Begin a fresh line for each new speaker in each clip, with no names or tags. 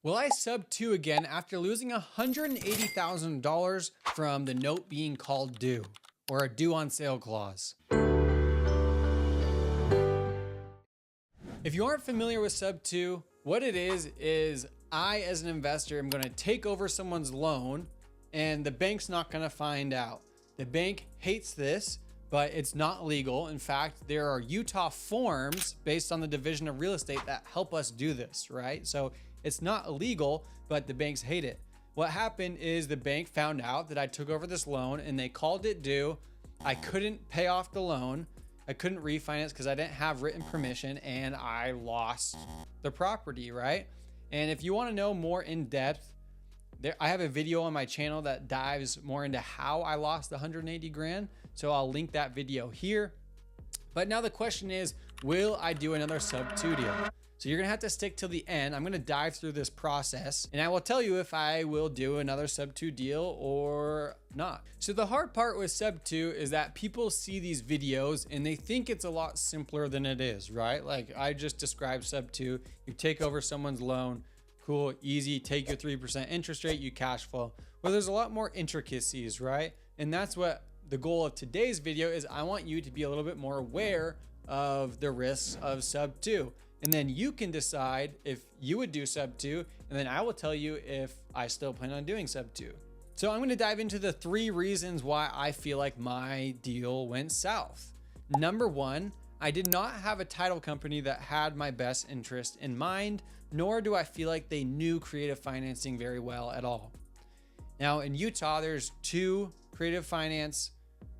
Will I sub 2 again after losing $180,000 from the note being called due or a due on sale clause? If you aren't familiar with SubTo, what it is I as an investor am going to take over someone's loan and the bank's not going to find out. The bank hates this, but it's not legal. In fact, there are Utah forms based on the Division of Real Estate that help us do this, right? So it's not illegal, but the banks hate it. What happened is the bank found out that I took over this loan and they called it due. I couldn't pay off the loan. I couldn't refinance because I didn't have written permission and I lost the property, right? And if you want to know more in depth, I have a video on my channel that dives more into how I lost the 180 grand. So I'll link that video here. But now the question is, will I do another SubTo deal? So you're gonna have to stick till the end. I'm gonna dive through this process and I will tell you if I will do another SubTo deal or not. So the hard part with SubTo is that people see these videos and they think it's a lot simpler than it is, right? Like I just described SubTo, you take over someone's loan, cool, easy, take your 3% interest rate, you cash flow. Well, there's a lot more intricacies, right? And that's what the goal of today's video is. I want you to be a little bit more aware of the risks of SubTo. And then you can decide if you would do SubTo, and then I will tell you if I still plan on doing SubTo. So I'm going to dive into the 3 reasons why I feel like my deal went south. Number 1, I did not have a title company that had my best interest in mind, nor do I feel like they knew creative financing very well at all. Now in Utah, there's 2 creative finance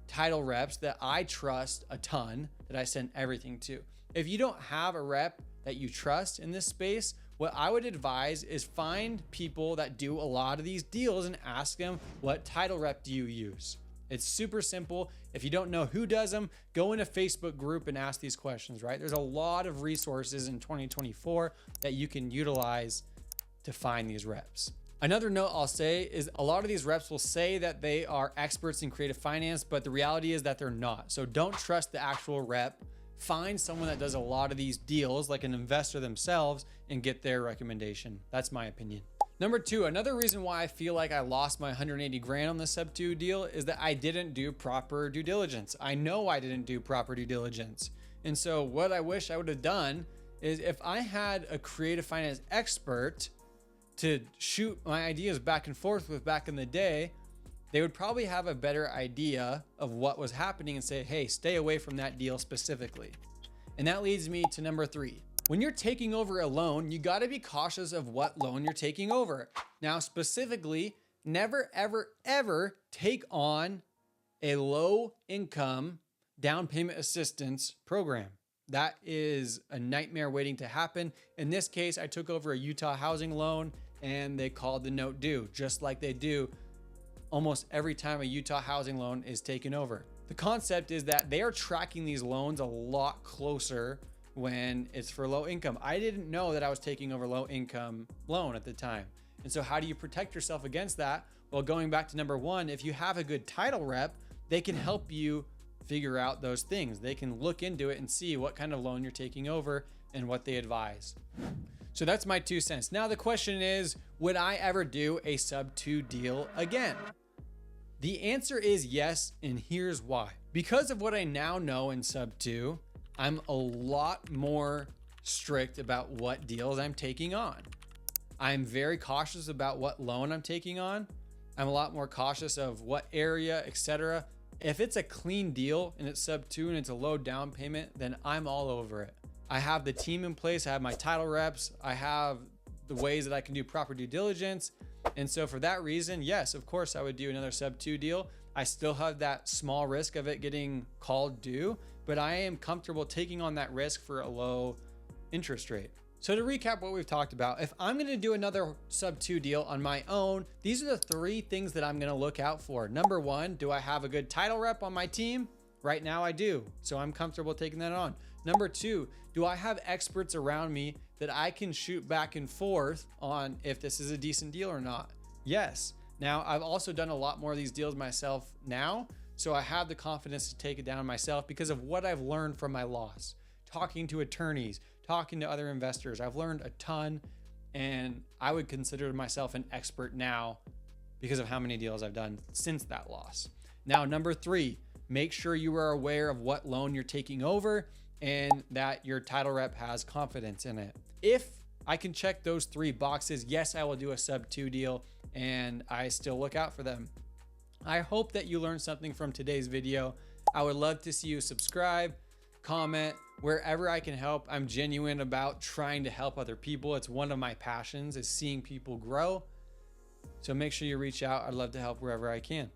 title reps that I trust a ton that I send everything to. If you don't have a rep that you trust in this space, what I would advise is find people that do a lot of these deals and ask them, what title rep do you use? It's super simple. If you don't know who does them, go in a Facebook group and ask these questions, right? There's a lot of resources in 2024 that you can utilize to find these reps. Another note I'll say is a lot of these reps will say that they are experts in creative finance, but the reality is that they're not. So don't trust the actual rep. Find someone that does a lot of these deals, like an investor themselves, and get their recommendation. That's my opinion. Number 2, another reason why I feel like I lost my 180 grand on the SubTo deal is that I didn't do proper due diligence. I know I didn't do proper due diligence. And so what I wish I would have done is if I had a creative finance expert to shoot my ideas back and forth with back in the day, they would probably have a better idea of what was happening and say, hey, stay away from that deal specifically. And that leads me to number 3. When you're taking over a loan, you gotta be cautious of what loan you're taking over. Now, specifically, never, ever, ever take on a low income down payment assistance program. That is a nightmare waiting to happen. In this case, I took over a Utah housing loan and they called the note due, just like they do almost every time a Utah housing loan is taken over. The concept is that they are tracking these loans a lot closer when it's for low income. I didn't know that I was taking over low income loan at the time. And so how do you protect yourself against that? Well, going back to number 1, if you have a good title rep, they can help you figure out those things. They can look into it and see what kind of loan you're taking over and what they advise. So that's my 2 cents. Now the question is, would I ever do a SubTo deal again? The answer is yes, and here's why. Because of what I now know in SubTo, I'm a lot more strict about what deals I'm taking on. I'm very cautious about what loan I'm taking on. I'm a lot more cautious of what area, etc. If it's a clean deal and it's SubTo and it's a low down payment, then I'm all over it. I have the team in place. I have my title reps. I have the ways that I can do proper due diligence. And so for that reason, yes, of course I would do another SubTo deal. I still have that small risk of it getting called due, but I am comfortable taking on that risk for a low interest rate. So to recap what we've talked about, if I'm gonna do another SubTo deal on my own, these are the 3 things that I'm gonna look out for. Number 1, do I have a good title rep on my team? Right now I do, so I'm comfortable taking that on. Number 2, do I have experts around me that I can shoot back and forth on if this is a decent deal or not? Yes. Now, I've also done a lot more of these deals myself now, so I have the confidence to take it down myself because of what I've learned from my loss. Talking to attorneys, talking to other investors, I've learned a ton And I would consider myself an expert now because of how many deals I've done since that loss. Now, number 3, make sure you are aware of what loan you're taking over and that your title rep has confidence in it. If I can check those 3 boxes, yes, I will do a SubTo deal, and I still look out for them. I hope that you learned something from today's video. I would love to see you subscribe, comment, wherever I can help. I'm genuine about trying to help other people. It's one of my passions, is seeing people grow. So make sure you reach out. I'd love to help wherever I can.